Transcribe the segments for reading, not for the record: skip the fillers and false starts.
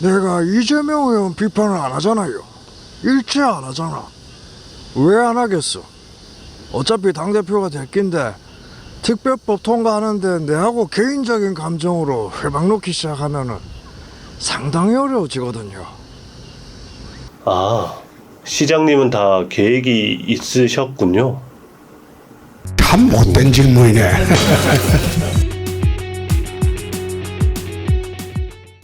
내가 이재명 의원 비판을 안 하잖아요. 일체 안 하잖아. 왜 안 하겠어? 어차피 당대표가 됐긴데 특별법 통과하는데 내하고 개인적인 감정으로 회방 놓기 시작하면은 상당히 어려워지거든요. 아, 시장님은 다 계획이 있으셨군요. 참 못된 질문이네.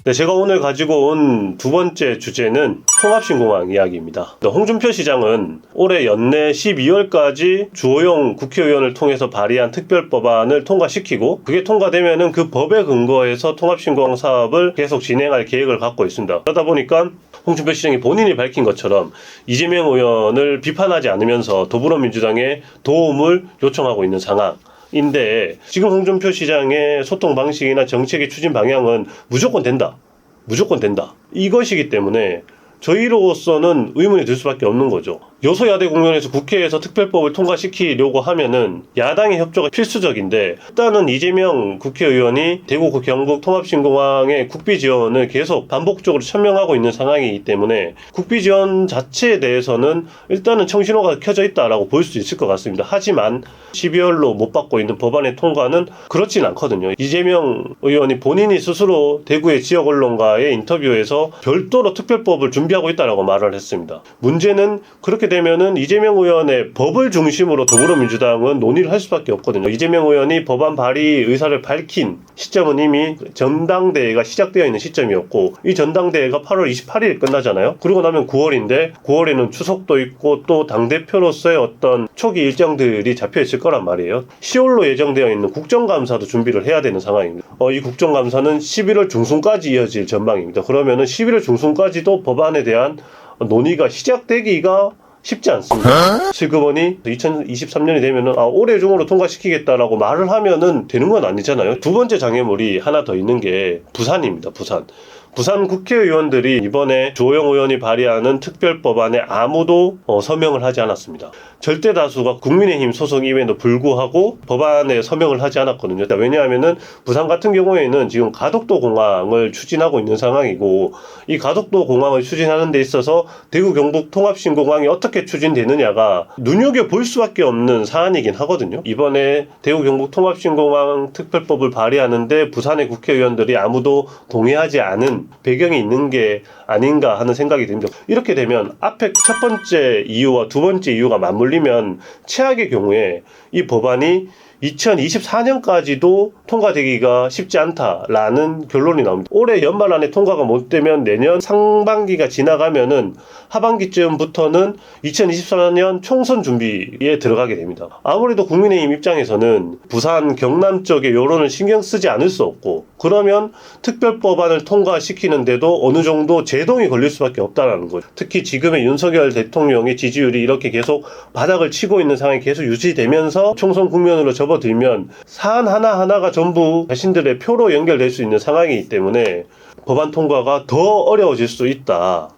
네, 제가 오늘 가지고 온 두 번째 주제는 통합신공항 이야기입니다. 홍준표 시장은 올해 연내 12월까지 주호영 국회의원을 통해서 발의한 특별법안을 통과시키고 그게 통과되면은 그 법에 근거해서 통합신공항 사업을 계속 진행할 계획을 갖고 있습니다. 그러다 보니까 홍준표 시장이 본인이 밝힌 것처럼 이재명 의원을 비판하지 않으면서 더불어민주당에 도움을 요청하고 있는 상황. 인데 지금 홍준표 시장의 소통 방식이나 정책의 추진 방향은 무조건 된다. 이것이기 때문에 저희로서는 의문이 들 수밖에 없는 거죠. 여소야대 국면에서 국회에서 특별법을 통과시키려고 하면은 야당의 협조가 필수적인데 일단은 이재명 국회의원이 대구 경북 통합신공항의 국비 지원을 계속 반복적으로 천명하고 있는 상황이기 때문에 국비 지원 자체에 대해서는 일단은 청신호가 켜져 있다라고 볼 수 있을 것 같습니다. 하지만 12월로 못 받고 있는 법안의 통과는 그렇진 않거든요. 이재명 의원이 본인이 스스로 대구의 지역 언론과의 인터뷰에서 별도로 특별법을 준비하고 있다라고 말을 했습니다. 문제는 그렇게 되면은 이재명 의원의 법을 중심으로 더불어민주당은 논의를 할 수밖에 없거든요. 이재명 의원이 법안 발의 의사를 밝힌 시점은 이미 전당대회가 시작되어 있는 시점이었고 이 전당대회가 8월 28일 끝나잖아요. 그러고 나면 9월인데 9월에는 추석도 있고 또 당대표로서의 어떤 초기 일정들이 잡혀 있을 거란 말이에요. 10월로 예정되어 있는 국정감사도 준비를 해야 되는 상황입니다. 이 국정감사는 11월 중순까지 이어질 전망입니다. 그러면은 11월 중순까지도 법안에 대한 논의가 시작되기가 쉽지 않습니다. 슬그머니 2023년이 되면은 올해 중으로 통과시키겠다라고 말을 하면은 되는 건 아니잖아요. 두 번째 장애물이 하나 더 있는 게 부산입니다. 부산 국회의원들이 이번에 주호영 의원이 발의하는 특별법안에 아무도 서명을 하지 않았습니다. 절대 다수가 국민의힘 소속임에도 불구하고 법안에 서명을 하지 않았거든요. 왜냐하면은 부산 같은 경우에는 지금 가덕도 공항을 추진하고 있는 상황이고 이 가덕도 공항을 추진하는 데 있어서 대구 경북 통합신공항이 어떻게 추진되느냐가 눈여겨볼 수밖에 없는 사안이긴 하거든요. 이번에 대구 경북 통합신공항 특별법을 발의하는데 부산의 국회의원들이 아무도 동의하지 않은 배경이 있는 게 아닌가 하는 생각이 듭니다. 이렇게 되면 앞에 첫 번째 이유와 두 번째 이유가 맞물리면 최악의 경우에 이 법안이 2024년까지도 통과되기가 쉽지 않다라는 결론이 나옵니다. 올해 연말 안에 통과가 못 되면 내년 상반기가 지나가면은 하반기쯤부터는 2024년 총선 준비에 들어가게 됩니다. 아무래도 국민의힘 입장에서는 부산 경남 쪽의 여론을 신경 쓰지 않을 수 없고 그러면 특별법안을 통과시키는데도 어느 정도 제동이 걸릴 수밖에 없다는 거죠. 특히 지금의 윤석열 대통령의 지지율이 이렇게 계속 바닥을 치고 있는 상황이 계속 유지되면서 총선 국면으로 접어들면 사안 하나하나가 전부 자신들의 표로 연결될 수 있는 상황이기 때문에 법안 통과가 더 어려워질 수 있다.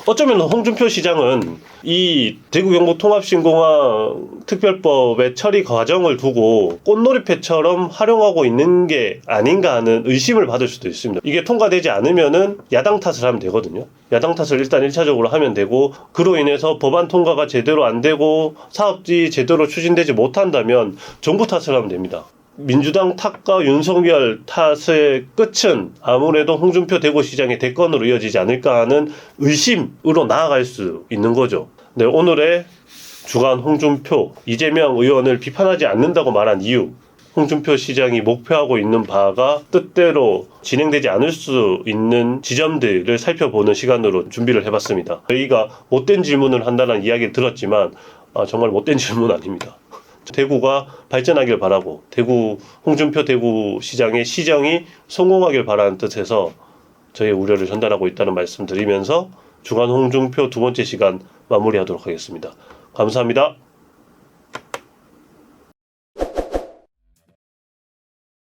어쩌면 홍준표 시장은 이 대구 경북 통합신공항 특별법의 처리 과정을 두고 꽃놀이패처럼 활용하고 있는 게 아닌가 하는 의심을 받을 수도 있습니다. 이게 통과되지 않으면은 야당 탓을 하면 되거든요. 야당 탓을 일단 1차적으로 하면 되고 그로 인해서 법안 통과가 제대로 안 되고 사업이 제대로 추진되지 못한다면 정부 탓을 하면 됩니다. 민주당 탓과 윤석열 탓의 끝은 아무래도 홍준표 대구시장의 대권으로 이어지지 않을까 하는 의심으로 나아갈 수 있는 거죠. 네, 오늘의 주간 홍준표, 이재명 의원을 비판하지 않는다고 말한 이유, 홍준표 시장이 목표하고 있는 바가 뜻대로 진행되지 않을 수 있는 지점들을 살펴보는 시간으로 준비를 해봤습니다. 저희가 못된 질문을 한다는 이야기를 들었지만 정말 못된 질문 아닙니다. 대구가 발전하길 바라고 홍준표 대구시장의 시정이 성공하길 바라는 뜻에서 저의 우려를 전달하고 있다는 말씀 드리면서 주간 홍준표 두 번째 시간 마무리하도록 하겠습니다. 감사합니다.